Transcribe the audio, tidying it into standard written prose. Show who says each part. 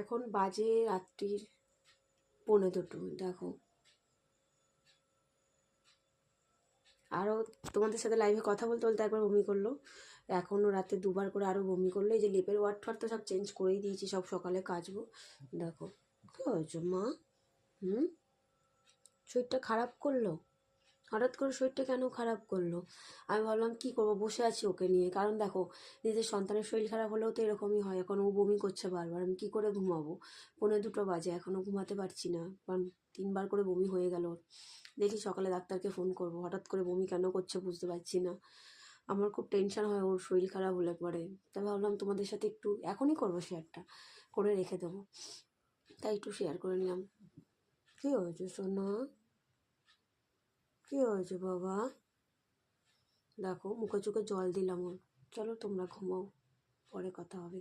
Speaker 1: এখন বাজে রাত্রির 1:45। দেখো আরও তোমাদের সাথে লাইভে কথা বলতে বলতে একবার বমি করলো, এখনও রাতে 2বার করে আরও বমি করলো। এই যে লেপের ওয়ার্ড ঠাট তো সব চেঞ্জ করেই দিয়েছি, সব সকালে কাচবো। দেখো কী হয়েছে মা? শরীরটা খারাপ করলো, হঠাৎ করে শরীরটা কেন খারাপ করলো? আমি ভাবলাম কী করবো, বসে আছি ওকে নিয়ে। কারণ দেখো নিজের সন্তানের শরীর খারাপ হলেও তো এরকমই হয়। এখন ও বমি করছে বারবার, আমি কী করে ঘুমাবো? 1:45 বাজে, এখনও ঘুমাতে পারছি না, কারণ 3বার করে বমি হয়ে গেল। দেখি সকালে ডাক্তারকে ফোন করবো। হঠাৎ করে বমি কেন করছে বুঝতে পারছি না। আমার খুব টেনশন হয় ওর শরীর খারাপ হলে পরে। তাই ভাবলাম তোমাদের সাথে একটু এখনই করবো, শেয়ারটা করে রেখে দেবো, তাই একটু শেয়ার করে নিলাম। কী হয়েছে সোনা? কী হয়েছে বাবা? দেখো মুখে চোখে জল দিলাম ওর। চলো তোমরা ঘুমাও, পরে কথা হবে।